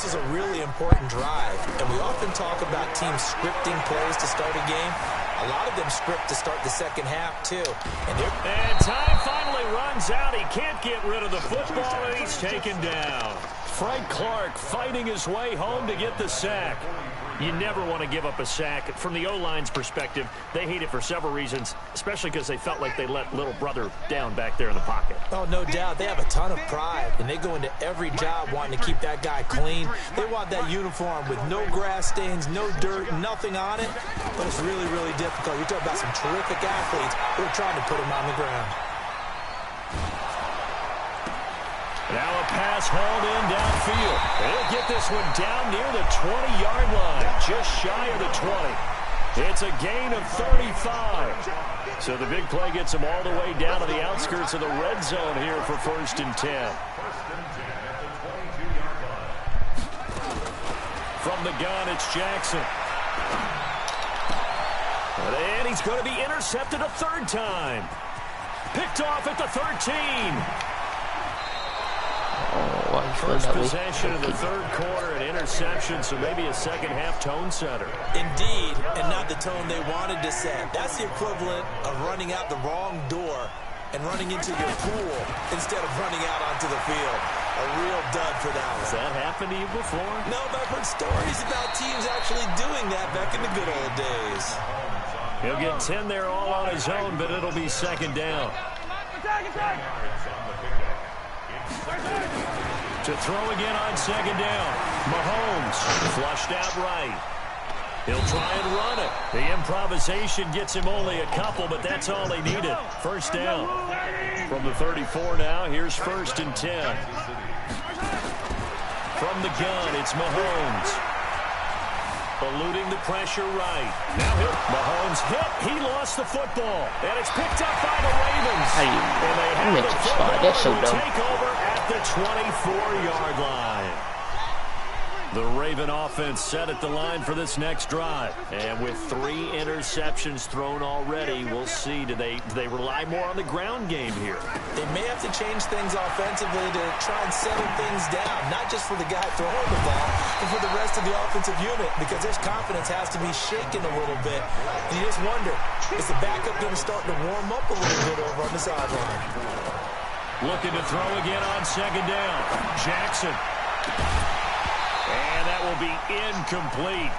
This is a really important drive, and we often talk about teams scripting plays to start a game. A lot of them script to start the second half, too. And time finally runs out. He can't get rid of the football, and he's taken down. Frank Clark fighting his way home to get the sack. You never want to give up a sack. From the O-line's perspective, they hate it for several reasons, especially because they felt like they let little brother down back there in the pocket. Oh, no doubt. They have a ton of pride, and they go into every job wanting to keep that guy clean. They want that uniform with no grass stains, no dirt, nothing on it. But it's really, really difficult. You're talking about some terrific athletes who are trying to put him on the ground. Now a pass hauled in downfield. They'll get this one down near the 20-yard line, just shy of the 20. It's a gain of 35. So the big play gets them all the way down to the outskirts of the red zone here for 1st and 10. From the gun, it's Jackson. And he's going to be intercepted a third time. Picked off at the 13. First possession in the third quarter, an interception, so maybe a second-half tone setter. Indeed, and not the tone they wanted to set. That's the equivalent of running out the wrong door and running into your pool instead of running out onto the field. A real dud for that one. Has that happened to you before? No, but I've heard stories about teams actually doing that back in the good old days. He'll get 10 there all on his own, but it'll be second down. To throw again on second down. Mahomes flushed out right. He'll try and run it. The improvisation gets him only a couple, but that's all he needed. First down. From the 34 now, here's 1st and 10. From the gun, it's Mahomes. Eluding the pressure right. Now Mahomes hit. He lost the football. And it's picked up by the Ravens. And they have the football. That's so dumb. Take over at the 24-yard line. The Raven offense set at the line for this next drive. And with 3 interceptions thrown already, we'll see. Do they rely more on the ground game here? They may have to change things offensively to try and settle things down, not just for the guy throwing the ball, but for the rest of the offensive unit, because his confidence has to be shaken a little bit. And you just wonder, is the backup going to start to warm up a little bit over on the sideline? Looking to throw again on second down. Jackson. And that will be incomplete.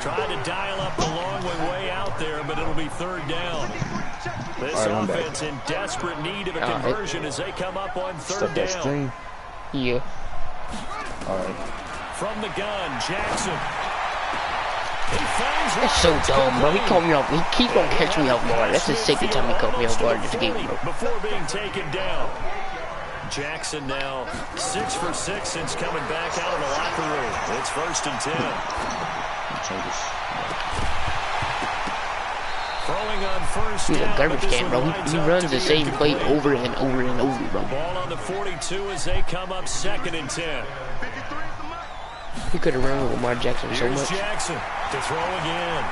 Trying to dial up the long way out there, but it'll be third down. This offense in desperate need of a conversion as they come up on third down. Yeah. All right. From the gun, Jackson. That's so dumb, bro. He caught me off. He keep on catching me off guard. That's the second time he caught me off guard in this game, bro. Before being taken down. Jackson now 6 for 6 since coming back out of the locker room. It's 1st and 10. Throwing on first He's down. a garbage can, bro. He runs the same play over and over and over, bro. Ball on the 42 as they come up 2nd and 10. He could have run with Lamar Jackson so much. Jackson to throw again.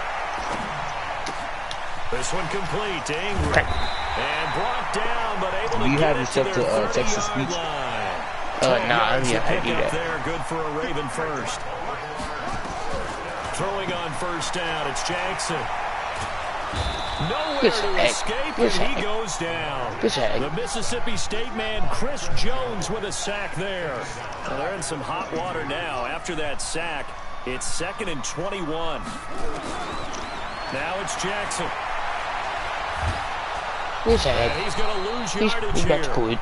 This one complete to Ingram. And brought down, but able to get it to their 30-yard line. Nah, I don't have to do that. There, good for a Raven first. Throwing on first down, it's Jackson. Nowhere to escape, and he goes down. The Mississippi State man, Chris Jones, with a sack there. Well, they're in some hot water now. After that sack, it's 2nd and 21. Now it's Jackson. He's going to lose yardage about to quit.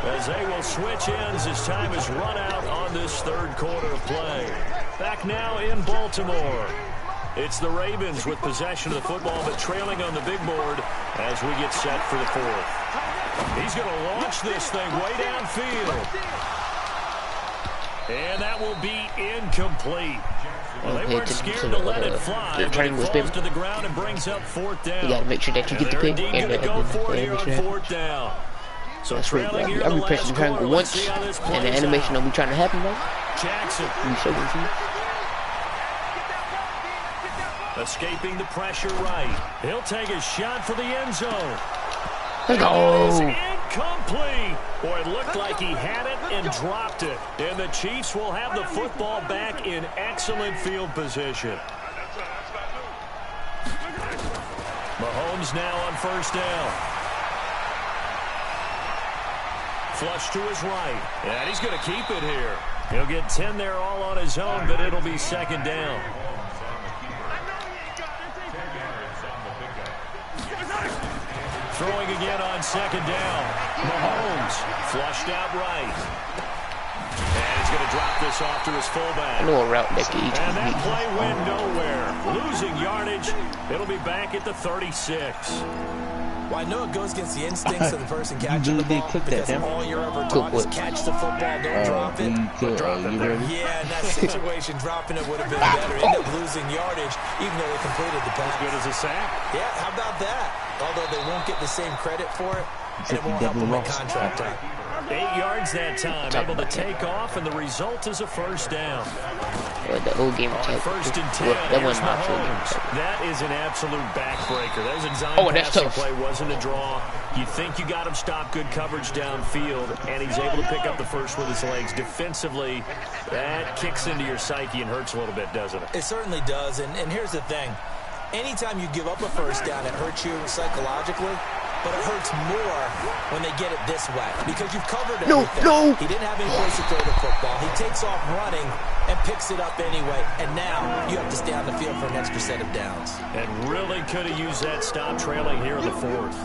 As they will switch ends as time is run out on this third quarter of play. Back now in Baltimore. It's the Ravens with possession of the football, but trailing on the big board as we get set for the fourth. He's going to launch this thing way downfield. And that will be incomplete. Well, they weren't scared to let it fly, but it falls to the ground and brings up 4th down. You got to make sure that you get the pick. And they're go for it here on 4th down. So trailing here I'll be pressing triangle once, and the animation will be trying to happen, bro. Jackson. So escaping the pressure right. He'll take a shot for the end zone. Let's go. Incomplete. Boy, it looked like he had it, and dropped it. And the Chiefs will have the football back in excellent field position. Mahomes now on first down. Flush to his right. And he's going to keep it here. He'll get 10 there all on his own, but it'll be second down. Throwing again on second down. Mahomes flushed out right. And he's going to drop this off to his fullback. I know a route that And that play went nowhere. Losing yardage. It'll be back at the 36. Well, I know it goes against the instincts of the person catching the ball, because all you're ever taught is catch the football, don't drop it. Yeah, in that situation, dropping it would have been better. End up losing yardage, even though they completed the pass. As good as a sack. Yeah, how about that? Although they won't get the same credit for it, and it won't help them in contract time. 8 yards that time, able to take off, and the result is a first down. The whole game attack. First and 10. That wasn't my game. That is an absolute backbreaker. That was a design passing play, wasn't a draw. You think you got him stopped, good coverage downfield, and he's able to pick up the first with his legs. Defensively, that kicks into your psyche and hurts a little bit, doesn't it? It certainly does, and here's the thing. Anytime you give up a first down, it hurts you psychologically, but it hurts more when they get it this way, because you've covered everything. No. He didn't have any place to throw the football. He takes off running and picks it up anyway, and now you have to stay on the field for an extra set of downs. And really could have used that stop trailing here in the fourth.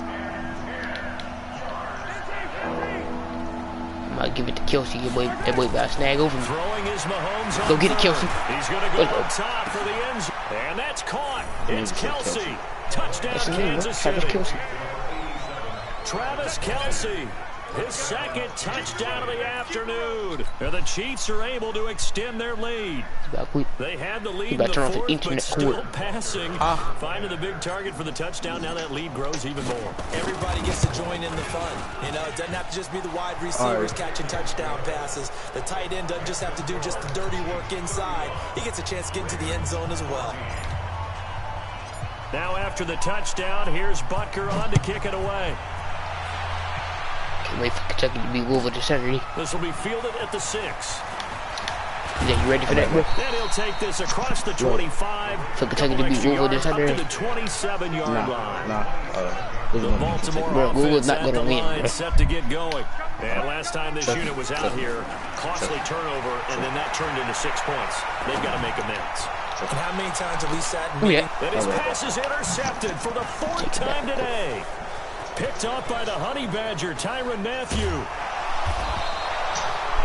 I might give it to Kelsey. That boy got a snag over me. Throwing is Mahomes. Go get it, Kelsey. He's going to go on top for the end zone. And that's caught. It's Kelsey. Touchdown, Kansas City. Travis Kelsey. His second touchdown of the afternoon. And the Chiefs are able to extend their lead. They had the lead in the fourth, but still passing. Finding the big target for the touchdown. Now that lead grows even more. Everybody gets to join in the fun. You know, it doesn't have to just be the wide receivers catching touchdown passes. The tight end doesn't just have to do just the dirty work inside. He gets a chance to get into the end zone as well. Now after the touchdown, here's Butker on to kick it away. Can't wait for Kentucky to beat Louisville this Saturday. This will be fielded at the 6. You ready for that, bro? Then he'll take this across the 25. For Kentucky to beat Louisville this Saturday? Up to the 27-yard line. The Baltimore Louisville's not offense going to win. set to get going. And last time this unit was out here, costly turnover, and then that turned into 6 points. They've got to make amends. And how many times have we sat in meeting? And his pass is intercepted for the 4th time today. Picked up by the Honey Badger, Tyrann Mathieu.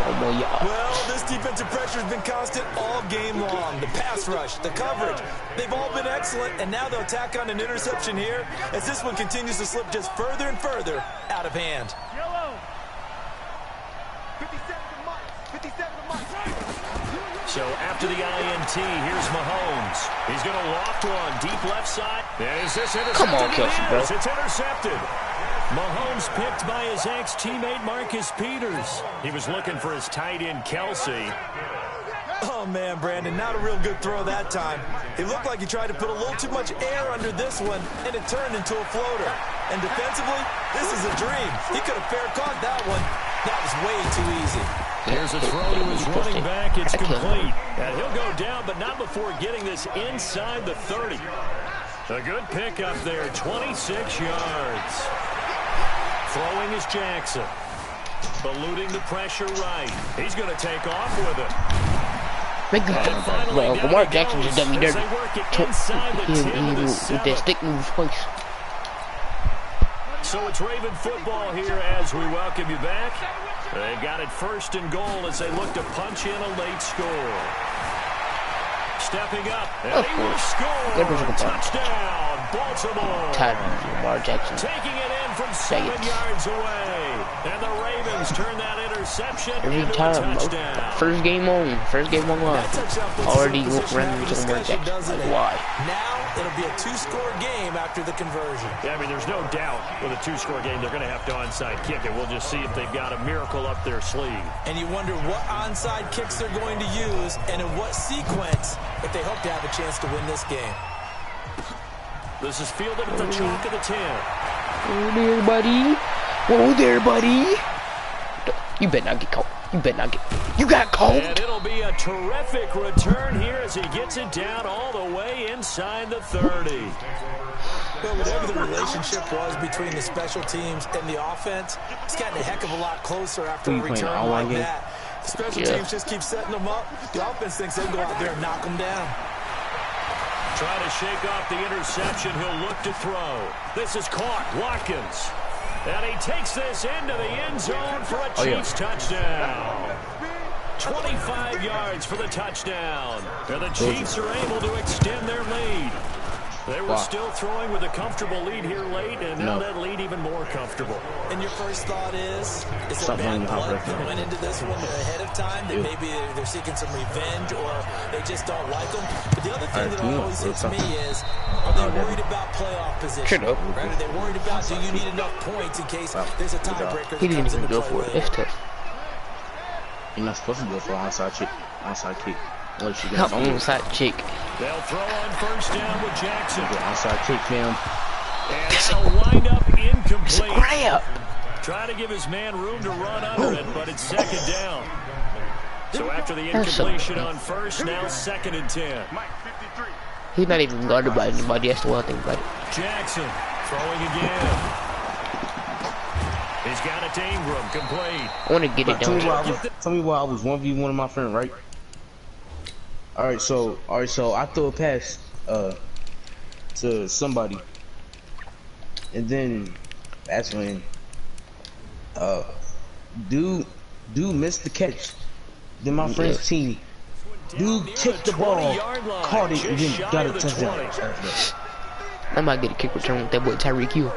Well, this defensive pressure has been constant all game long. The pass rush, the coverage, they've all been excellent, and now they'll tack on an interception here as this one continues to slip just further and further out of hand. So after the INT, here's Mahomes. He's going to loft one deep left side. Is this intercepted? Come on, Kelsey, bro. It's intercepted. Mahomes picked by his ex-teammate Marcus Peters. He was looking for his tight end, Kelsey. Oh, man, Brandon, not a real good throw that time. It looked like he tried to put a little too much air under this one, and it turned into a floater. And defensively, this is a dream. He could have fair caught that one. That was way too easy. Here's a throw to his running back. It's complete. And he'll go down, but not before getting this inside the 30. A good pickup there, 26 yards. Throwing is Jackson. Eluding the pressure right. He's going to take off with it. Well, Lamar Jackson just done me dirty. With that stick move twice. So it's Raven football here as we welcome you back. They've got it 1st and goal as they look to punch in a late score. Stepping up, and he will score. Touchdown, Baltimore. Lamar Jackson. Taking it in from 7 yards away. And the Ravens turn that interception into a touchdown. First game on live. Already running into Lamar Jackson. Why? Now it'll be a 2-score game after the conversion. Yeah, I mean, there's no doubt with a 2-score game they're going to have to onside kick it. We'll just see if they've got a miracle up their sleeve. And you wonder what onside kicks they're going to use and in what sequence if they hope to have a chance to win this game. This is fielded at the chalk of the 10. Oh there, buddy. Oh there, buddy. You better not get caught. You better not get. You got cold. And it'll be a terrific return here as he gets it down all the way inside the 30. Well, whatever the relationship was between the special teams and the offense, it's gotten a heck of a lot closer after a return like that. The special teams just keep setting them up. The offense thinks they'll go out there and knock them down. Trying to shake off the interception. He'll look to throw. This is caught. Watkins. And he takes this into the end zone for a Chiefs touchdown. 25 yards for the touchdown. And the Chiefs are able to extend their lead. They were still throwing with a comfortable lead here late, and now that lead even more comfortable. And your first thought is a bad blood that went into this one ahead of time, that maybe they're seeking some revenge or they just don't like them. But the other thing that always hits me is, are they worried about playoff position? Right? Are they worried about, do you need enough points in case there's a tiebreaker that comes into play? He didn't even go for it. It's tough. You're not supposed to go for an onside kick. Come on, onside kick. They'll throw on first down with Jackson. Onside kick, fam. And that'll wind up incomplete. Scrap. Trying to give his man room to run under it, but it's second down. So after the incompletion on first, now 2nd and 10. He's not even guarded by anybody. That's the one thing about it. Jackson throwing again. He's got it to Ingram, complete. I want to get it down. Tell me why I was 1v1 of my friend, right? Alright, so I throw a pass to somebody. And then that's when dude missed the catch. Then my friend's team. Dude kicked the ball, caught it, and then got a touchdown. I might get a kick return with that boy Tyreek Hill.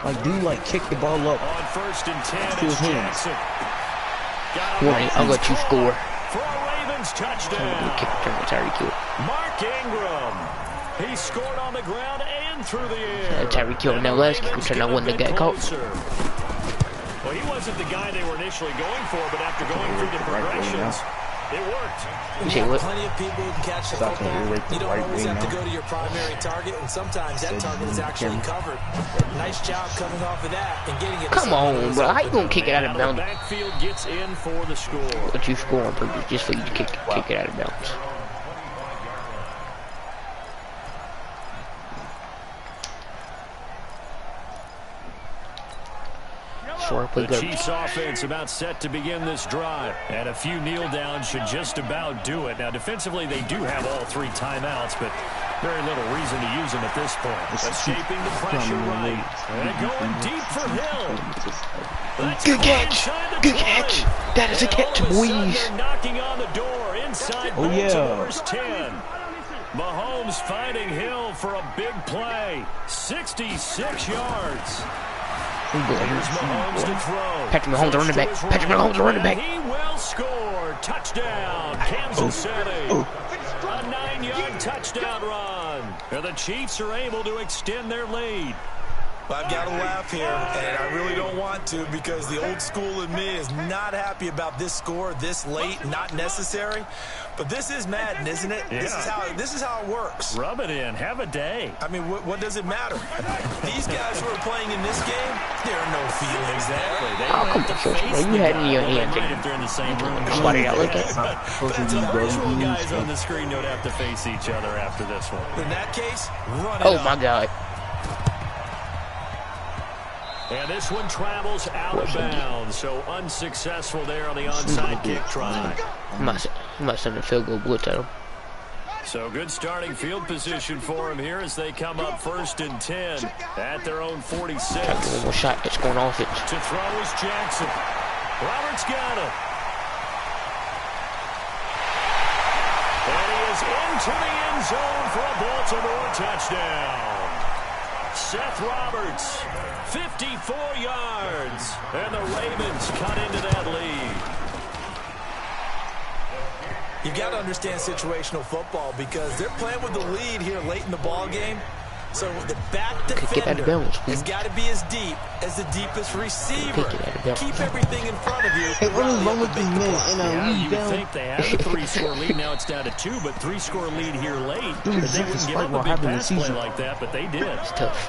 Like dude kicked the ball up. On 1st and 10, to his hands. Warning, I'll let you score. For a Ravens touchdown. Kick return with Tyreek Hill. Mark Ingram. He scored on the ground and through the air. Tyreek Hill in that last kick return, I wouldn't have got caught. Well, he wasn't the guy they were initially going for, but after going through the progressions, it worked. You have plenty of people who can catch the football. You don't always have to go to your primary target, and sometimes that target is actually covered. Nice job coming off of that and getting it. Come on, bro. How you gonna kick it out of bounds? Backfield gets in for the score. But you score on purpose just for you to kick it out of bounds. The Chiefs offense about set to begin this drive, and a few kneel downs should just about do it. Now defensively they do have all 3 timeouts, but very little reason to use them at this point. Escaping the pressure right, and going deep for Hill. Good catch, good catch. That is a catch, boys. They're knocking on the door inside Baltimore's 10. Mahomes finding Hill for a big play, 66 yards. Here's Mahomes to throw. Patrick Mahomes, the running back. Patrick Mahomes, the running back. He will score. Touchdown, Kansas City. A 9-yard touchdown run. And the Chiefs are able to extend their lead. I've got to laugh here, and I really don't want to because the old school in me is not happy about this score this late, not necessary. But this is Madden, isn't it? Yeah. This is how it works. Rub it in. Have a day. I mean, what does it matter? These guys who are playing in this game, there are no feelings Exactly. there. They Oh, come on, man. You had it in your hands. if they're in the same room. Somebody out like But the visual guys on the screen don't have to face each other after this one. In that case, run it Oh, up. my God. And this one travels out of bounds, so unsuccessful there on the onside kick try. I'm not sending a field goal blitz at him. So good starting field position for him here as they come up 1st and 10 at their own 46. Try to get one more shot. It's going off it. To throw is Jackson. Roberts got it. And he is into the end zone for a Baltimore touchdown. Seth Roberts, 54 yards, and the Ravens cut into that lead. You've got to understand situational football because they're playing with the lead here late in the ball game. So the back defender has got to be as deep as the deepest receiver. Keep everything in front of you. Hey, what is wrong with these men? You would think they have a 3-score lead. Now it's down to 2, but 3-score lead here late. But they wouldn't give up a big pass play like that, but they did. It's tough.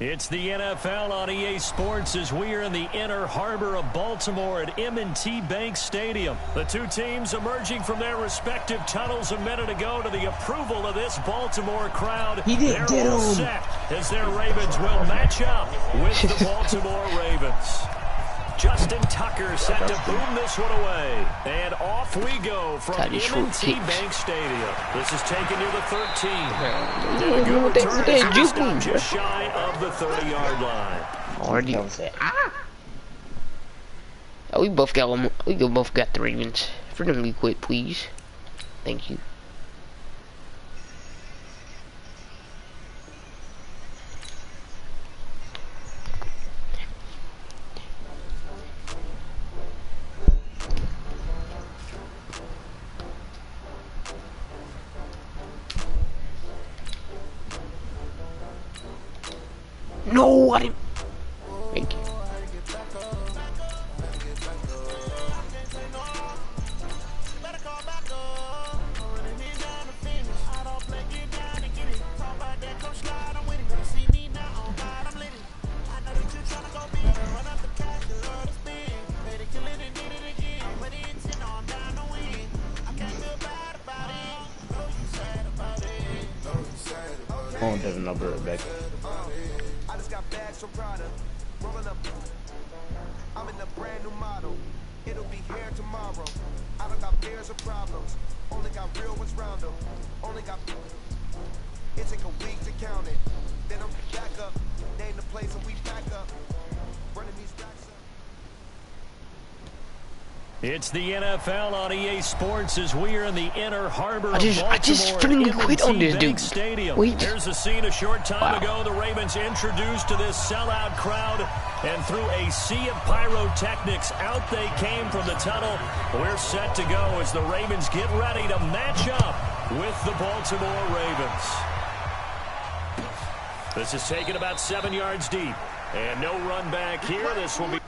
It's the NFL on EA Sports as we are in the inner harbor of Baltimore at M&T Bank Stadium. The two teams emerging from their respective tunnels a minute ago to the approval of this Baltimore crowd. They're all set as their Ravens will match up with the Baltimore Ravens. Justin Tucker set to boom this one away. And off we go from M&T Bank Stadium. This is taken near the 13. And a good return as he stopped just shy of the 30-yard line. Already. Oh, we both got one. We both got the Ravens. For them to quit, please. Thank you. No, I didn't. Thank you. Oh, Devin, I'll be right back. I'm in a brand new model. It'll be here tomorrow. I don't got fears or problems. Only got real ones round them. Only got. It take a week to count it. Then I'm back up. Name the place and we back up. Running these racks up. It's the NFL on EA Sports as we are in the inner harbor of Baltimore. I just freaking quit on this dude. Stadium. Wait. Here's a scene a short time ago. The Ravens introduced to this sellout crowd, and through a sea of pyrotechnics, out they came from the tunnel. We're set to go as the Ravens get ready to match up with the Baltimore Ravens. This is taken about 7 yards deep, and no run back here. This will be.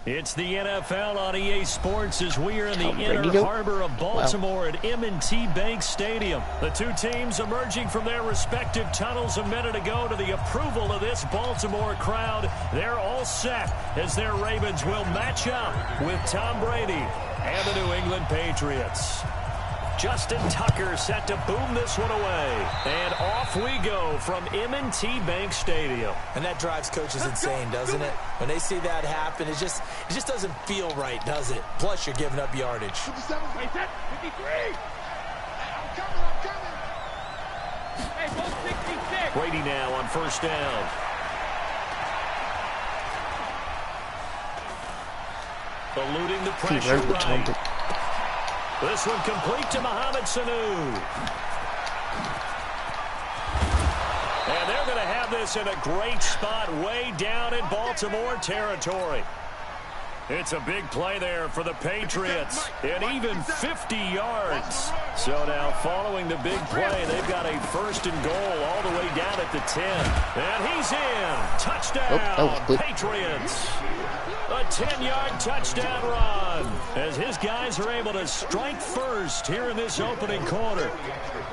It's the NFL on EA Sports as we are in the inner harbor of Baltimore at M&T Bank Stadium. The two teams emerging from their respective tunnels a minute ago to the approval of this Baltimore crowd. They're all set as their Ravens will match up with Tom Brady and the New England Patriots. Justin Tucker set to boom this one away. And off we go from M&T Bank Stadium. And that drives coaches insane, doesn't it? When they see that happen, it just doesn't feel right, does it? Plus, you're giving up yardage. 57, 53. I'm coming. Hey, 166. Brady now on first down. Eluding the pressure right. This one complete to Mohamed Sanu. And they're going to have this in a great spot way down in Baltimore territory. It's a big play there for the Patriots, and even 50 yards. So now following the big play, they've got a first and goal all the way down at the 10. And he's in. Touchdown, Patriots. A 10-yard touchdown run as his guys are able to strike first here in this opening quarter.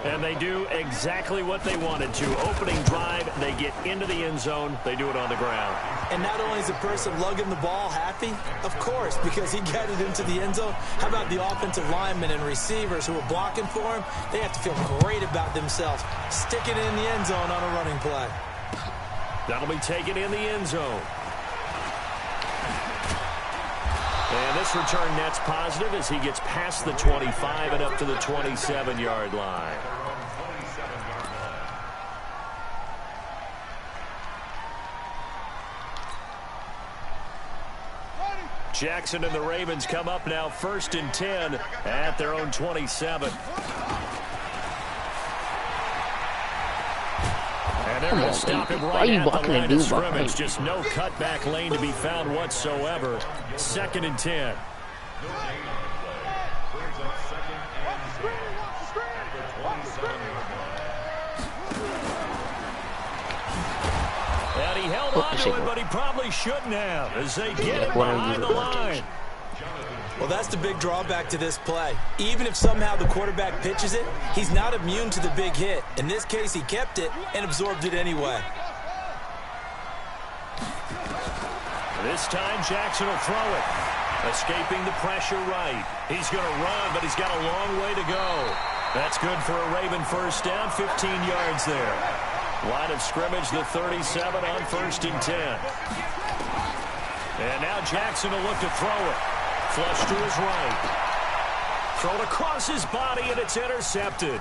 And they do exactly what they wanted to. Opening drive, they get into the end zone. They do it on the ground. And not only is the person lugging the ball happy, of course, because he got it into the end zone. How about the offensive linemen and receivers who are blocking for him? They have to feel great about themselves, sticking it in the end zone on a running play. That'll be taken in the end zone. And this return net's positive as he gets past the 25 and up to the 27-yard line. Jackson and the Ravens come up now first and 10 at their own 27. And they're going to stop him right at the line of scrimmage. Just no cutback lane to be found whatsoever. Second and 10. And he held on to it, but he probably shouldn't have as they get it behind the line. Well, that's the big drawback to this play. Even if somehow the quarterback pitches it, he's not immune to the big hit. In this case, he kept it and absorbed it anyway. This time, Jackson will throw it. Escaping the pressure right. He's going to run, but he's got a long way to go. That's good for a Raven first down, 15 yards there. Line of scrimmage, the 37 on first and 10. And now Jackson will look to throw it. Flush to his right. Thrown across his body, and it's intercepted.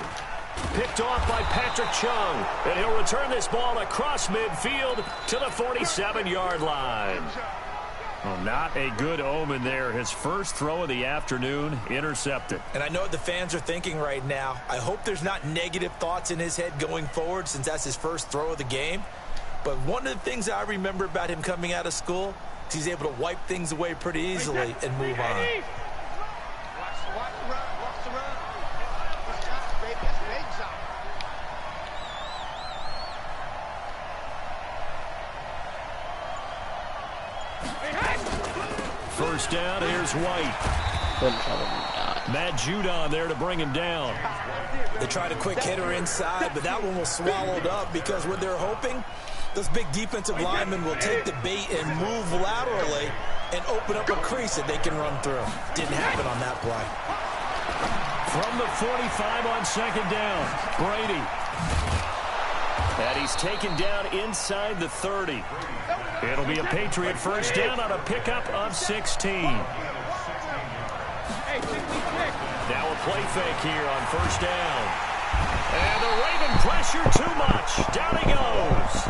Picked off by Patrick Chung. And he'll return this ball across midfield to the 47-yard line. Well, not a good omen there. His first throw of the afternoon, intercepted. And I know what the fans are thinking right now. I hope there's not negative thoughts in his head going forward since that's his first throw of the game. But one of the things I remember about him coming out of school is he's able to wipe things away pretty easily and move on. First down, here's White. Matt Judon there to bring him down. They tried a quick hitter inside, but that one was swallowed up because what they're hoping, those big defensive linemen will take the bait and move laterally and open up a crease that they can run through. Didn't happen on that play. From the 45 on second down, Brady. And he's taken down inside the 30. It'll be a Patriot first down on a pickup of 16. Now a play fake here on first down. And the Raven pressure too much. Down he goes.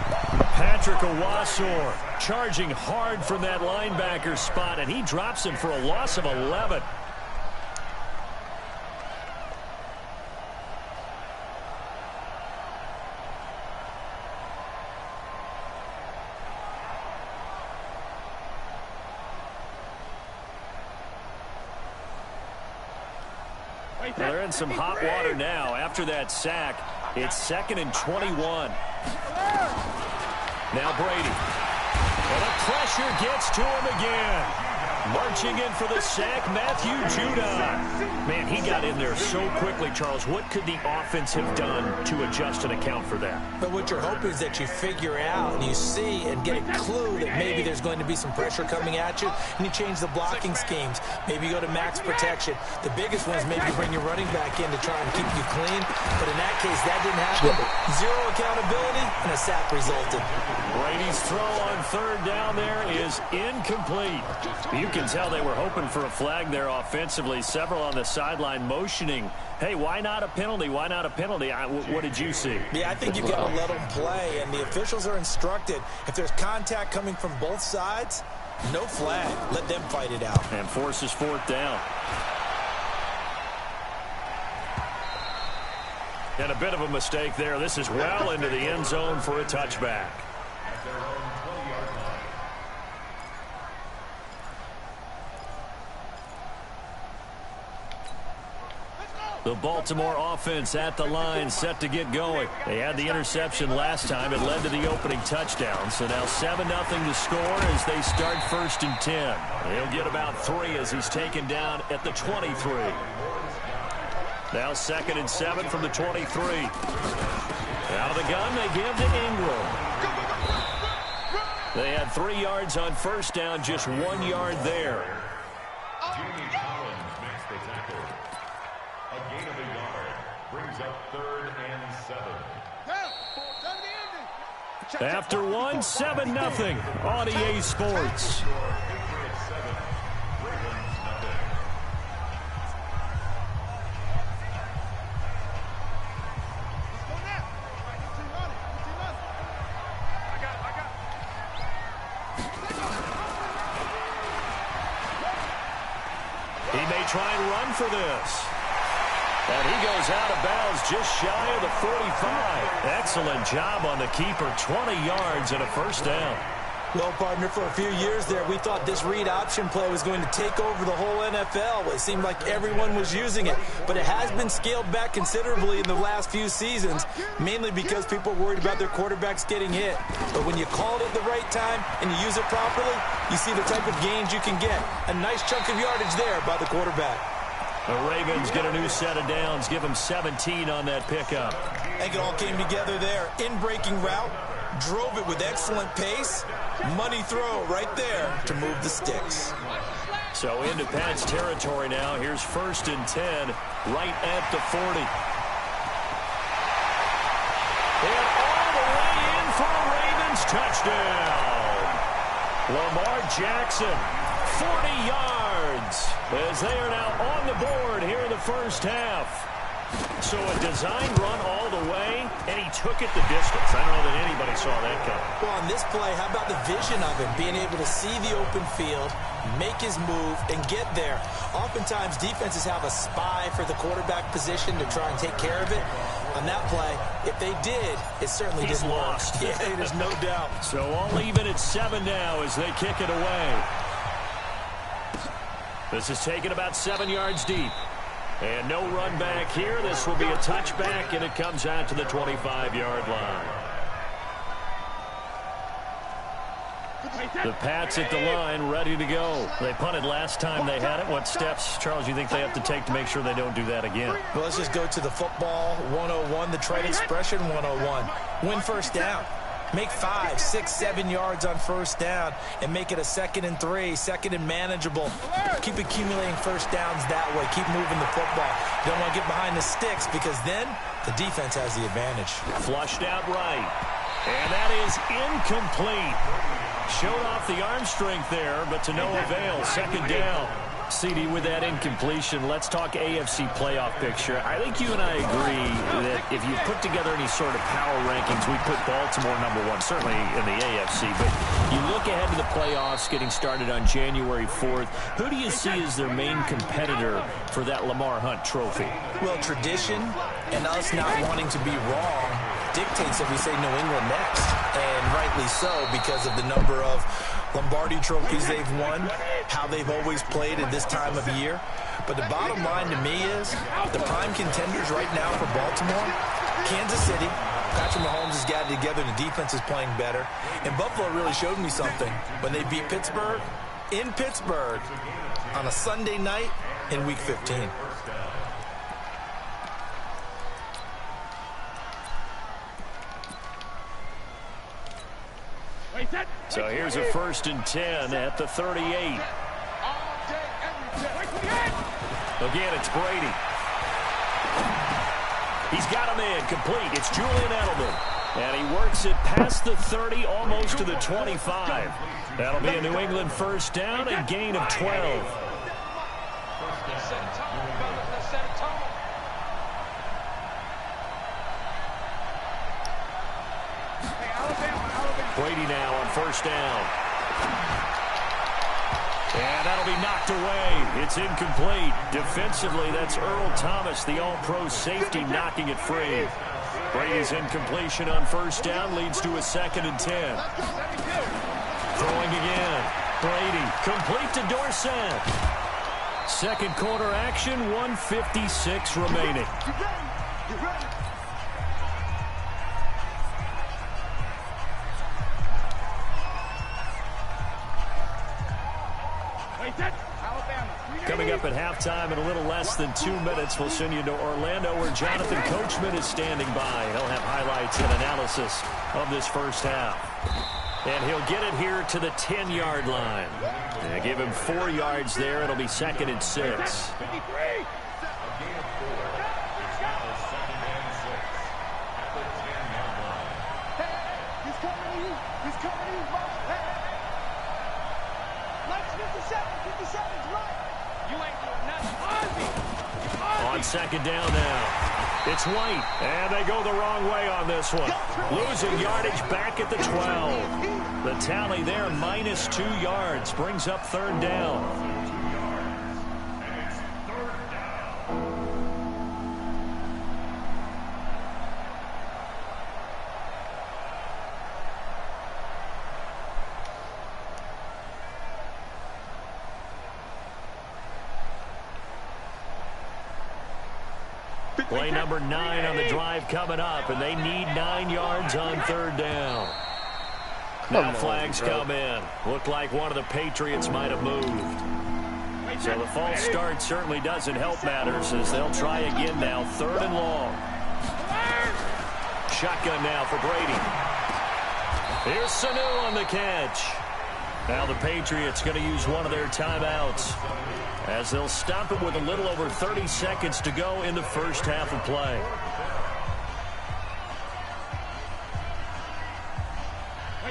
Patrick Owasor charging hard from that linebacker spot, and he drops him for a loss of 11. They're in some hot water now. After that sack, it's second and 21. Now Brady. And the pressure gets to him again. Marching in for the sack, Matthew Judon. Man, he got in there so quickly, Charles. What could the offense have done to adjust and account for that? But what you're hoping is that you figure out and you see and get a clue that maybe there's going to be some pressure coming at you, and you change the blocking schemes. Maybe you go to max protection. The biggest one is maybe you bring your running back in to try and keep you clean. But in that case, that didn't happen. Zero accountability, and a sack resulted. Brady's throw on third down there is incomplete. You can tell they were hoping for a flag there offensively. Several on the sideline motioning, hey, why not a penalty? Why not a penalty? What did you see? Yeah, I think you've got to let them play, and the officials are instructed. If there's contact coming from both sides, no flag. Let them fight it out. And forces fourth down. And a bit of a mistake there. This is well into the end zone for a touchback. The Baltimore offense at the line, set to get going. They had the interception last time. It led to the opening touchdown. So now 7-0 to score as they start 1st and 10. He'll get about 3 as he's taken down at the 23. Now 2nd and 7 from the 23. Out of the gun, they give to Ingram. They had 3 yards on 1st down, just 1 yard there. A gain of a yard brings up 3rd and 7. After 1, 7-0 on EA Sports. He may try and run for this. And he goes out of bounds just shy of the 45. Excellent job on the keeper. 20 yards and a 1st down. Well, partner, for a few years there, we thought this read option play was going to take over the whole NFL. It seemed like everyone was using it. But it has been scaled back considerably in the last few seasons, mainly because people are worried about their quarterbacks getting hit. But when you call it at the right time and you use it properly, you see the type of gains you can get. A nice chunk of yardage there by the quarterback. The Ravens get a new set of downs, give them 17 on that pickup. I think it all came together there. In-breaking route, drove it with excellent pace. Money throw right there to move the sticks. So into Pat's territory now. Here's 1st and 10, right at the 40. And all the way in for a Ravens touchdown. Lamar Jackson, 40 yards, as they are now on the board here in the 1st half. So a design run all the way, and he took it the distance. I don't know that anybody saw that coming. Well, on this play, how about the vision of him, being able to see the open field, make his move, and get there. Oftentimes, defenses have a spy for the quarterback position to try and take care of it. On that play, if they did, it certainly didn't lost. work. Yeah, there's no doubt. So all even at 7 now as they kick it away. This is taken about 7 yards deep. And no run back here. This will be a touchback, and it comes out to the 25-yard line. The Pats at the line, ready to go. They punted last time they had it. What steps, Charles, you think they have to take to make sure they don't do that again? Well, let's just go to the football 101, the trade expression 101. Win 1st down. Make 5, 6, 7 yards on 1st down and make it a 2nd and 3, 2nd and manageable. Keep accumulating 1st downs that way. Keep moving the football. You don't want to get behind the sticks because then the defense has the advantage. Flushed out right. And that is incomplete. Showed off the arm strength there, but to no avail. 2nd down. CD, with that incompletion, let's talk AFC playoff picture. I think you and I agree that if you put together any sort of power rankings, we put Baltimore #1, certainly in the AFC. But you look ahead to the playoffs getting started on January 4th. Who do you see as their main competitor for that Lamar Hunt trophy? Well, tradition and us not wanting to be wrong dictates that we say New England next. And rightly so, because of the number of Lombardi trophies they've won, how they've always played at this time of year. But the bottom line to me is the prime contenders right now for Baltimore, Kansas City. Patrick Mahomes has got it together. The defense is playing better. And Buffalo really showed me something when they beat Pittsburgh in Pittsburgh on a Sunday night in Week 15. So here's a 1st and 10 at the 38. Again, it's Brady. He's got him in, complete. It's Julian Edelman. And he works it past the 30, almost to the 25. That'll be a New England 1st down, a gain of 12. Brady now on 1st down. And that'll be knocked away. It's incomplete. Defensively, that's Earl Thomas, the all-pro safety, knocking it free. Brady's incompletion on first down leads to a 2nd and 10. Throwing again. Brady, complete to Dorsett. Second quarter action, 1:56 remaining. Coming up at halftime in a little less than 2 minutes, we'll send you to Orlando where Jonathan Coachman is standing by. He'll have highlights and analysis of this first half. And he'll get it here to the 10-yard line. Give him 4 yards there. It'll be 2nd and 6. On 2nd down now. It's White, and they go the wrong way on this one. Losing yardage back at the 12. The tally there, -2 yards, brings up 3rd down. Play number 9 on the drive coming up, and they need 9 yards on 3rd down. Now flags come in. Looked like one of the Patriots might have moved. So the false start certainly doesn't help matters as they'll try again now. 3rd and long. Shotgun now for Brady. Here's Sanu on the catch. Now the Patriots going to use one of their timeouts as they'll stop it with a little over 30 seconds to go in the first half of play.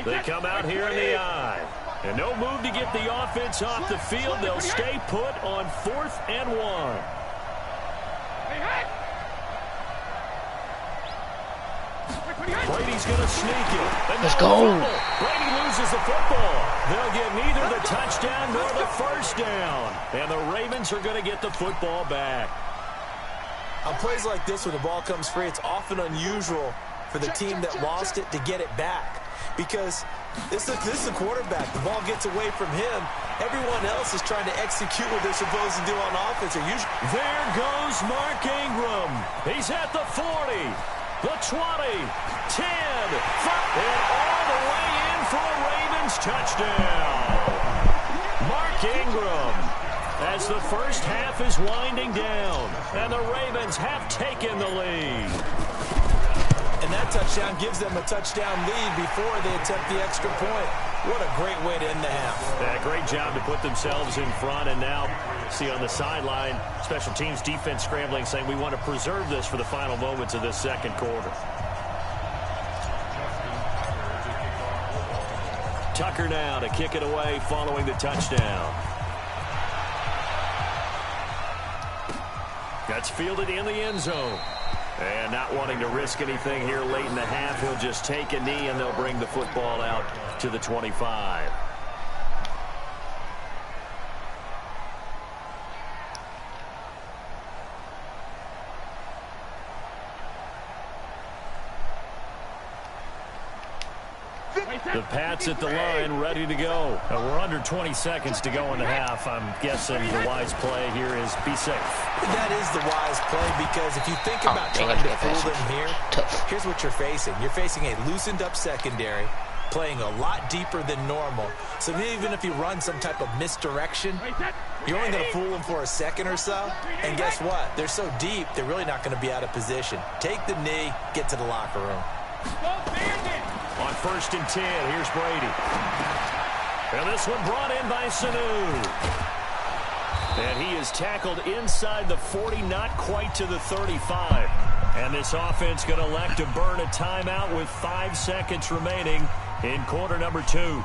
They come out here in the eye. And no move to get the offense off the field. They'll stay put on 4th and 1. Brady's going to sneak it. Let's go. Brady loses the football. They'll get neither the touchdown nor the first down. And the Ravens are going to get the football back. On plays like this where the ball comes free, it's often unusual for the team that lost it to get it back. Because this is the quarterback. The ball gets away from him. Everyone else is trying to execute what they're supposed to do on offense. There goes Mark Ingram. He's at the 40, the 20, 10, 5, and all the way in for a Ravens touchdown. Mark Ingram, as the first half is winding down, and the Ravens have taken the lead. And that touchdown gives them a touchdown lead before they attempt the extra point. What a great way to end the half. Yeah, great job to put themselves in front. And now, see on the sideline, special teams defense scrambling, saying we want to preserve this for the final moments of this second quarter. Tucker now to kick it away following the touchdown. That's fielded in the end zone. And not wanting to risk anything here late in the half, he'll just take a knee and they'll bring the football out to the 25. The Pats at the line, ready to go. We're under 20 seconds to go in the half. I'm guessing the wise play here is be safe. That is the wise play because if you think about trying to fool them here, here's what you're facing. You're facing a loosened up secondary, playing a lot deeper than normal. So even if you run some type of misdirection, you're only going to fool them for a second or so. And guess what? They're so deep, they're really not going to be out of position. Take the knee, get to the locker room. On 1st and 10, here's Brady. And this one brought in by Sanu. And he is tackled inside the 40, not quite to the 35. And this offense going to elect to burn a timeout with 5 seconds remaining in quarter number 2.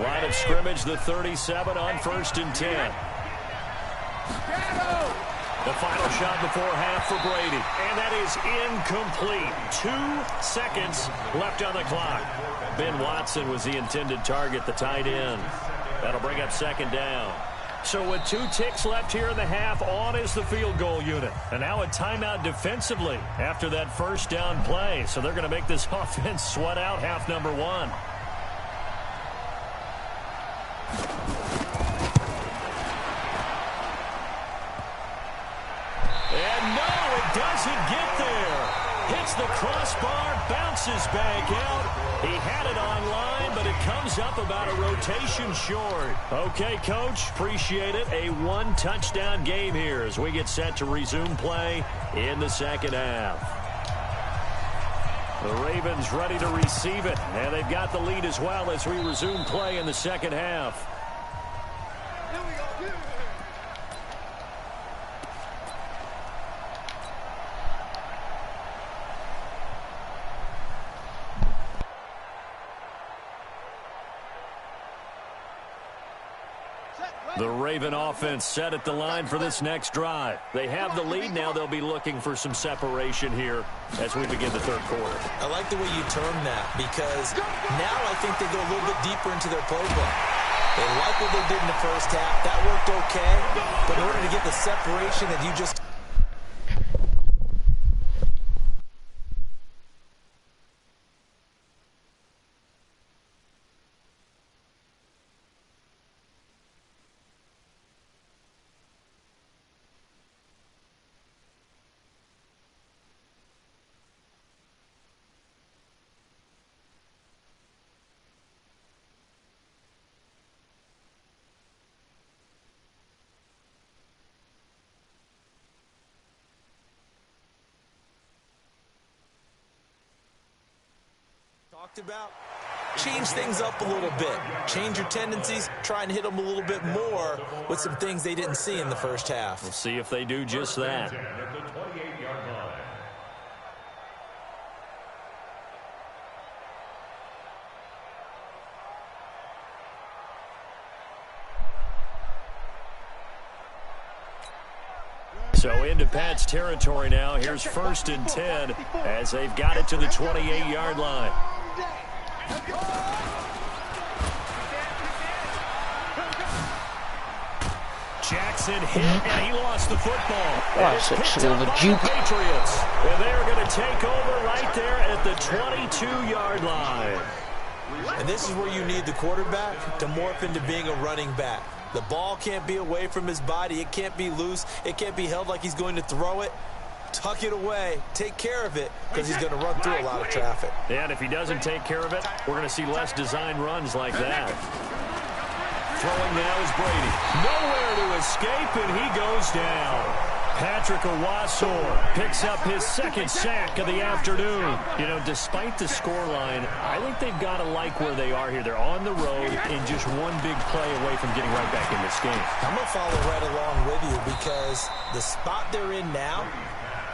Line of scrimmage, the 37 on 1st and 10. The final shot before half for Brady. And that is incomplete. 2 seconds left on the clock. Ben Watson was the intended target, the tight end. That'll bring up second down. So with 2 ticks left here in the half, on is the field goal unit. And now a timeout defensively after that first down play. So they're going to make this offense sweat out half number 1. And no, it doesn't get there. Hits the crossbar, bounces back out. He had it on line, but it comes up about a rotation short. Okay, Coach, appreciate it. A 1-touchdown game here as we get set to resume play in the second half. The Ravens ready to receive it, and they've got the lead as well as we resume play in the second half. The Raven offense set at the line for this next drive. They have the lead. Now they'll be looking for some separation here as we begin the third quarter. I like the way you term that because now I think they go a little bit deeper into their playbook. They like what they did in the first half. That worked okay. But in order to get the separation that you just... about. Change things up a little bit. Change your tendencies. Try and hit them a little bit more with some things they didn't see in the first half. We'll see if they do just that. So into Pat's territory now. Here's 1st and 10 as they've got it to the 28-yard line. Jackson hit, and he lost the football. Wow, such a little juke. Patriots. And they are going to take over right there at the 22-yard line. And this is where you need the quarterback to morph into being a running back. The ball can't be away from his body. It can't be loose. It can't be held like he's going to throw it. Tuck it away. Take care of it because he's going to run through a lot of traffic. Yeah, and if he doesn't take care of it, we're going to see less design runs like that. Throwing now is Brady. Nowhere to escape, and he goes down. Patrick Owasor picks up his 2nd sack of the afternoon. You know, despite the scoreline, I think they've got to like where they are here. They're on the road and just one big play away from getting right back in this game. I'm going to follow right along with you because the spot they're in now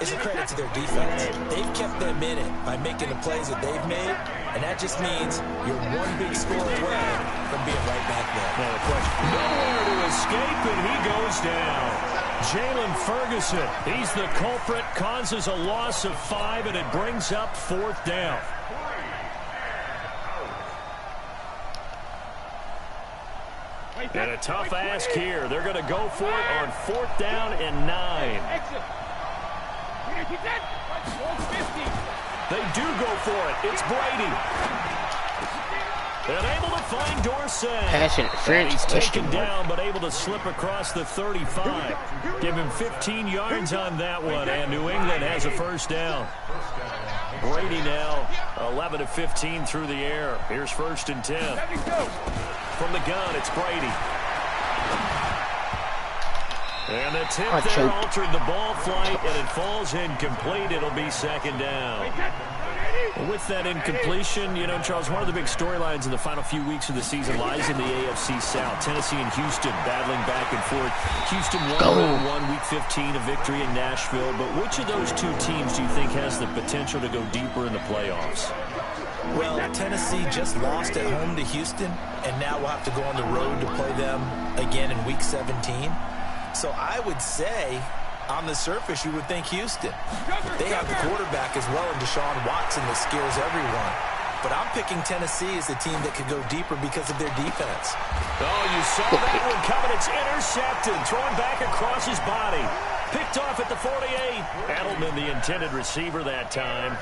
is a credit to their defense. They've kept them in it by making the plays that they've made, and that just means you're one big score away from being right back there. Now the question, nowhere to escape, and he goes down. Jalen Ferguson, he's the culprit, causes a loss of 5, and it brings up 4th down. And a tough ask here. They're going to go for it on 4th down and 9. They do go for it. It's Brady. And able to find Dorsey. Pass interference. He's taken down, but able to slip across the 35. Give him 15 yards on that one, and New England has a 1st down. Brady now 11 of 15 through the air. Here's 1st and 10. From the gun, it's Brady. And the tip there altered the ball flight, and it falls incomplete. It'll be 2nd down. With that incompletion, you know, Charles, one of the big storylines in the final few weeks of the season lies in the AFC South. Tennessee and Houston battling back and forth. Houston won Week 15, a victory in Nashville. But which of those two teams do you think has the potential to go deeper in the playoffs? Well, Tennessee just lost at home to Houston, and now we'll have to go on the road to play them again in Week 17. So I would say On the surface, you would think Houston. They have the quarterback as well in Deshaun Watson that scares everyone. But I'm picking Tennessee as a team that could go deeper because of their defense. Oh, you saw that one coming. It's intercepted. Thrown back across his body. Picked off at the 48. Edelman, the intended receiver that time.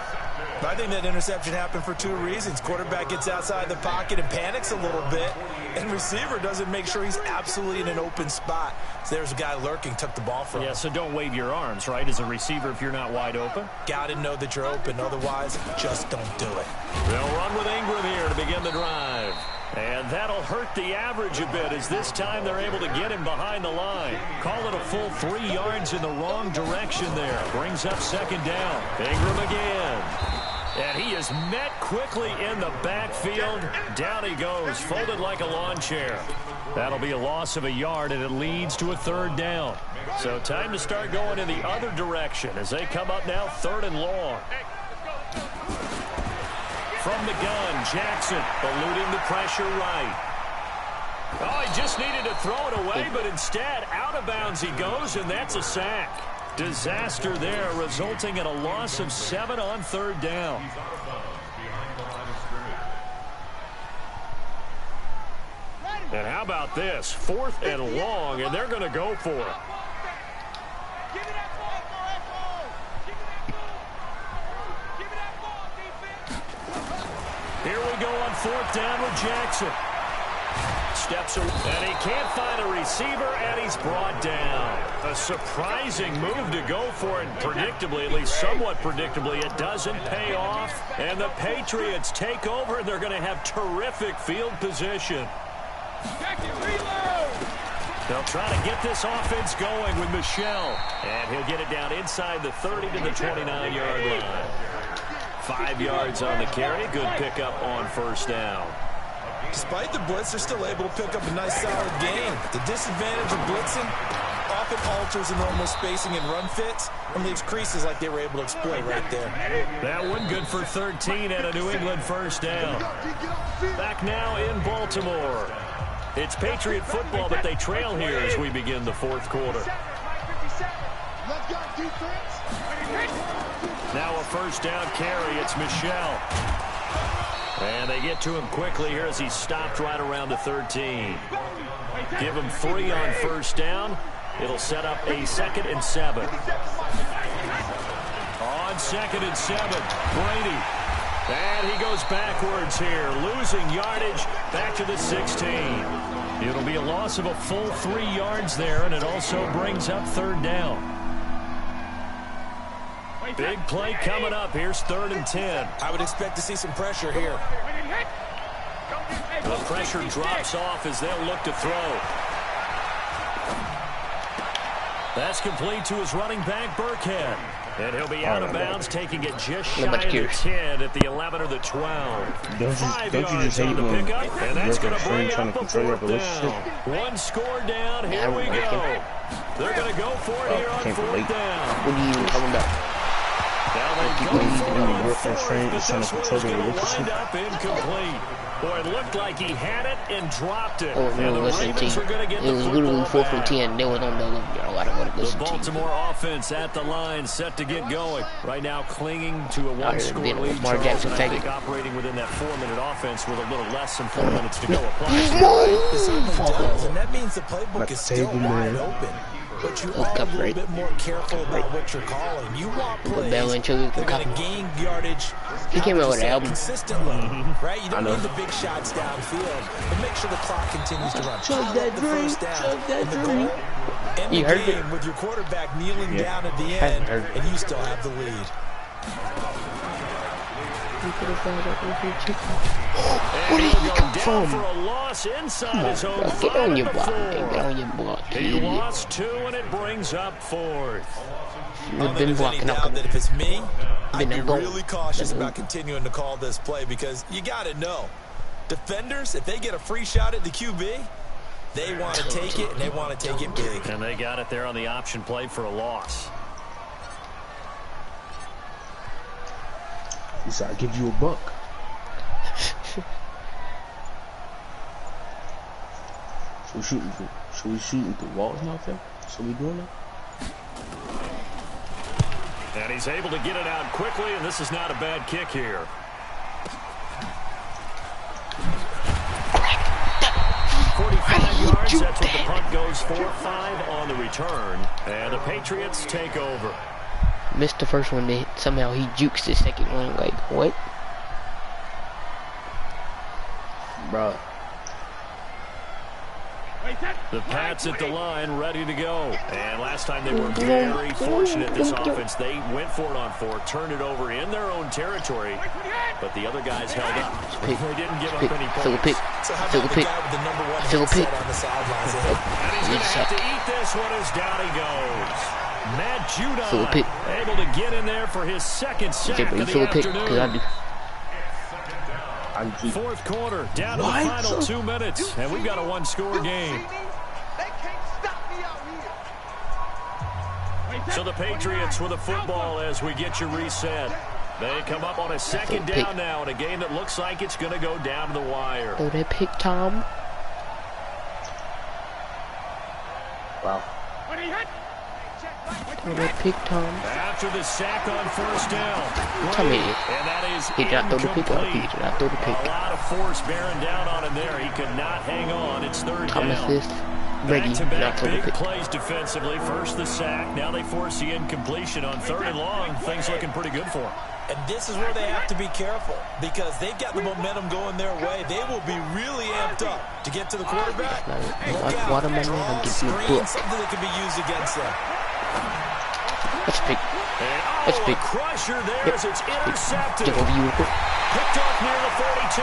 I think that interception happened for two reasons. Quarterback gets outside the pocket and panics a little bit, and receiver doesn't make sure he's absolutely in an open spot. So there's a guy lurking, took the ball from him. Yeah, so don't wave your arms, right, as a receiver if you're not wide open? Got to know that you're open. Otherwise, just don't do it. They'll run with Ingram here to begin the drive. And that'll hurt the average a bit as this time they're able to get him behind the line. Call it a full 3 yards in the wrong direction there. Brings up second down. Ingram again. And he is met quickly in the backfield. Down he goes, folded like a lawn chair. That'll be a loss of a yard, and it leads to a third down. So time to start going in the other direction as they come up now 3rd and long. From the gun, Jackson eluding the pressure right. Oh, he just needed to throw it away, but instead out of bounds he goes, and that's a sack. Disaster there, resulting in a loss of 7 on 3rd down. And how about this? 4th and long, and they're going to go for it. Here we go on 4th down with Jackson. Steps away, and he can't find a receiver, and he's brought down. A surprising move to go for it, and predictably, at least somewhat predictably, it doesn't pay off. And the Patriots take over, and they're going to have terrific field position. They'll try to get this offense going with Michelle. And he'll get it down inside the 30 to the 29-yard line. 5 yards on the carry. Good pickup on 1st down. Despite the blitz, they're still able to pick up a nice, solid gain. The disadvantage of blitzing often alters the normal spacing and run fits and leaves creases like they were able to exploit right there. That one good for 13 and a New England 1st down. Back now in Baltimore. It's Patriot football, but they trail here as we begin the 4th quarter. Now a 1st down carry. It's Michelle. And they get to him quickly here as he's stopped right around the 13. Give him 3 on 1st down. It'll set up a 2nd and 7. On 2nd and 7, Brady. And he goes backwards here, losing yardage back to the 16. It'll be a loss of a full 3 yards there, and it also brings up 3rd down. Big play coming up. Here's 3rd and 10. I would expect to see some pressure here. The pressure drops off as they'll look to throw. That's complete to his running back, Burkhead. And he'll be out of bounds, taking it just shy of the 10 at the 11 or the 12. 5 yards on the pickup, and that's going to bring up a 4th down. 1 score down. Here we go. They're going to go for it here on 4th down. What are you talking about? Now they go for it, but this one is going to wind up incomplete. Boy, it looked like he had it and dropped it. And the Ravens are going to get the football back. It was literally 4th and 10. They were on the 11-yard line. I want to listen to the Baltimore offense at the line, set to get going. Right now, clinging to a 1-score lead. Charles, I think operating within that 4-minute offense with a little less than 4 minutes to go. And that means the playbook is still wide open. But you are a little bit more careful about what you're calling. You want plays that are going to gain yardage consistently, right? You don't need the big shots downfield, but make sure the clock continues to run. Chug that dream, chug that dream. End the game with your quarterback kneeling down at the end, and you still have the lead. Where did he come from? For a loss inside his own get on your block. Get on your block. He lost 2, and it brings up 4th. You've been blocking up. That if it's me, I'd be really cautious about continuing to call this play because you got to know, defenders, if they get a free shot at the QB, they want to take it, and they want to take it big. And they got it there on the option play for a loss. He said, I'll give you a buck. So we shooting through walls now, fam? So we doing that? And he's able to get it out quickly, and this is not a bad kick here. Yards, that's what the punt goes for. 5 on the return, and the Patriots take over. Missed the first one, then somehow he jukes the second one. Like, what? Bro. The Pats at the line, ready to go. And last time they were very fortunate, this offense. They went for it on 4, turned it over in their own territory, but the other guys held up. They didn't give up any points. Still a pick. Still a pick. Still a pick. And he's going to have to eat this one as down he goes. Matt Judon able to get in there for his second sack of the afternoon. Fourth quarter, down to the final 2 minutes, and we've got a 1-score game. So the Patriots with the football as we get you reset. They come up on a second down now in a game that looks like it's going to go down to the wire. Oh, they pick Tom. Wow. Oh, they pick Tom. After the sack on first down. Tell me. And that is he did not throw the pick. He did not throw the pick. A lot of force bearing down on him there. He could not hang on. It's third down. Assist. Reggie, back-to-back big plays defensively. First the sack. Now they force the incompletion on 3rd and long. Things looking pretty good for them. And this is where they have to be careful because they've got the momentum going their way. They will be really amped up to get to the quarterback. Look out. Draw, screen, something that can be used against them. That's big. That's big. Crusher there as it's intercepted. Picked off near the 42.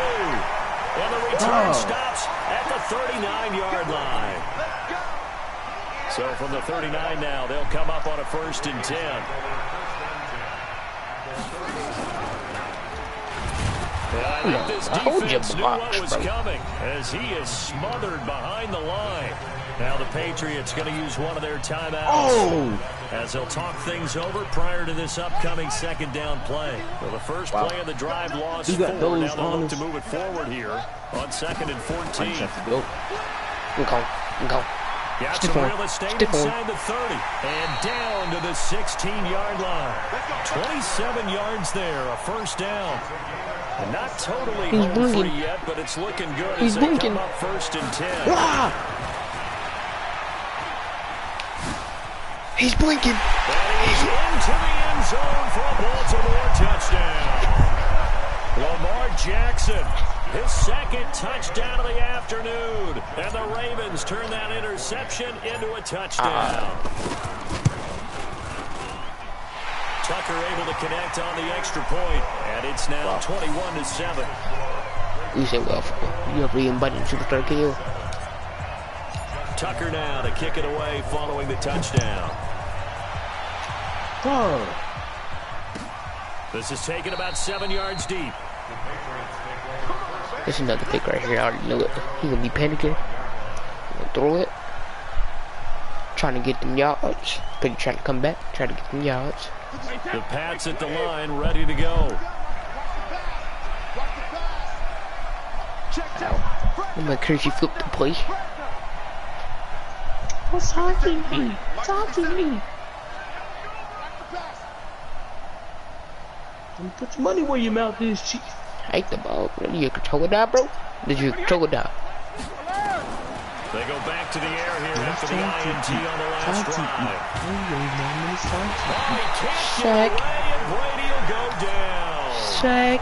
And the return stops at the 39-yard line. So from the 39 now, they'll come up on a 1st and 10. I think this defense knew what was coming as he is smothered behind the line. Now the Patriots going to use one of their timeouts as they'll talk things over prior to this upcoming second down play. Well, the first play of the drive lost 4. Now they'll look to move it forward here on 2nd and 14. Go. Got some real estate inside the 30 and down to the 16-yard line. 27 yards there, a first down. And not totally home free yet, but it's looking good as they come up 1st and 10. He's blinking. And he's into the end zone for a Baltimore touchdown. Lamar Jackson, his 2nd touchdown of the afternoon. And the Ravens turn that interception into a touchdown. Tucker able to connect on the extra point, and it's now 21-7. You say, well, you have re-invited Superstar KO. Tucker now to kick it away following the touchdown. This is taken about 7 yards deep. There's another pick right here. I already know it. He's going to be panicking. Gonna throw it. Trying to get them yards. Pretty trying to come back. Try to get them yards. The Pats at the line, ready to go. I'm like crazy flip the play. What's happening me? What's happening me? Put your money where your mouth is, Chief. I hate the ball. Did you control it down, bro? Did you control it down? They go back to the air here after the INT on the last drive. Sack. Brady will go down. Sack.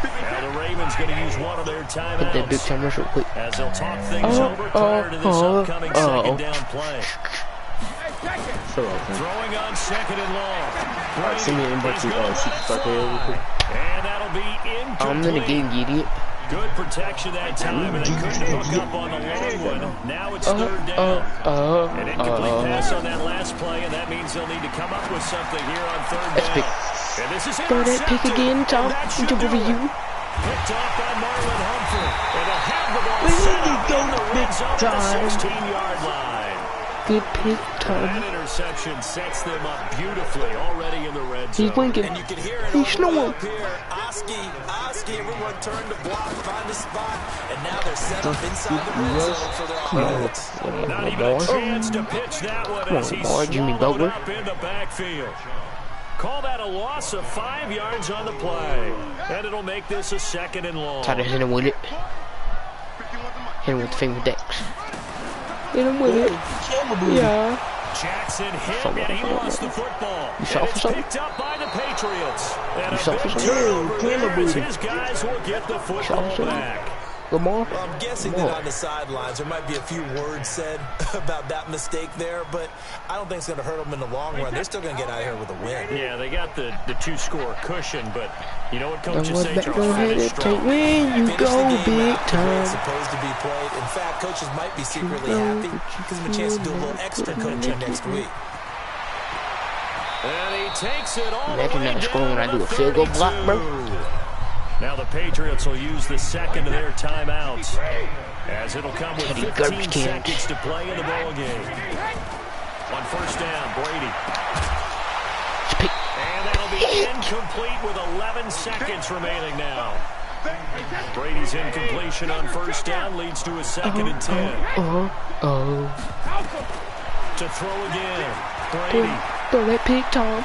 Now the Ravens going to use one of their timeouts. Put that big time rush real quick. As they'll talk things over prior to this upcoming second down play. Throwing on 2nd and long. Send me an invite to Superstar KO real quick. And that'll be incomplete. I'm in the game, you idiot. Good protection that time, and they couldn't hook up on the long one. Now it's 3rd down. An incomplete pass on that last play, and that means they'll need to come up with something here on 3rd down. And this is throw that pick again, Tom. Jump over you. Picked off by Marlon Humphrey. And they'll have the ball set up in the red zone at the 16-yard line. Good pick, Tom. That interception sets them up beautifully already in the red zone. He's blinking. And you can hear it He's snoring. Oski, everyone turned to block, find a spot, and now they're set up inside the red zone for their offense. Not even a chance to pitch that one as he's swallowed up in the backfield. Call that a loss of 5 yards on the play. And it'll make this a 2nd and long. Try to hit him with it. Hit him with the finger decks. Hit him with it. Yeah. Jackson hit and he lost the football. You saw and for it's something? picked up by the Patriots. And You a saw big for something? turnover Camera there as booty. his guys will get the football something? back. Lamar. Well, I'm guessing that on the sidelines there might be a few words said about that mistake there, but I don't think it's going to hurt them in the long run. They're still going to get out of here with a win. Yeah, they got the 2-score cushion, but you know what coaches say, back Charles? on head Finish take strong. win. You Finish go the game big out the way it's time. supposed to be played. In fact, coaches might be secretly happy. Gives them a chance to do a little extra coaching next week. And he takes it all the Imagine way that score when I down do a to field goal block, bro. 32. Now the Patriots will use the second of their timeouts, as it'll come with 15 seconds to play in the ball game. On first down, Brady. And that'll be incomplete with 11 seconds remaining now. Brady's incompletion on first down leads to a 2nd and 10. To throw again, Brady. Throw that pick, Tom.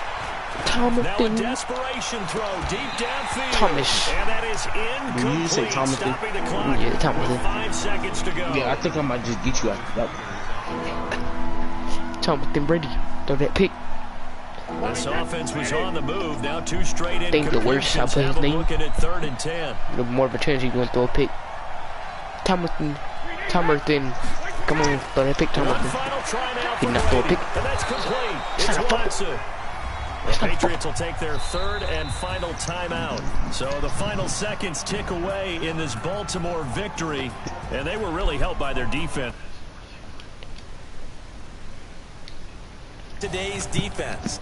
Now a desperation throw deep downfield. Thomas. And that is incomplete. When you say Thomas, stopping the clock yeah, Thomas. with 5 seconds to go. Yeah, I think I might just get you after that. Tom and Brady. Throw that pick. This offense was on the move. Now 2 straight I think the worst I incompletions play his have them name. looking at 3rd and 10. The more of a chance you're going to throw a pick. Thomerton. Come on, throw that pick, One Thomerton. final try now Did for not throw a Brady. pick. And that's complete. It's It's not a fumble. Watson. The Patriots will take their 3rd and final timeout. So the final seconds tick away in this Baltimore victory, and they were really helped by their defense. Today's defense.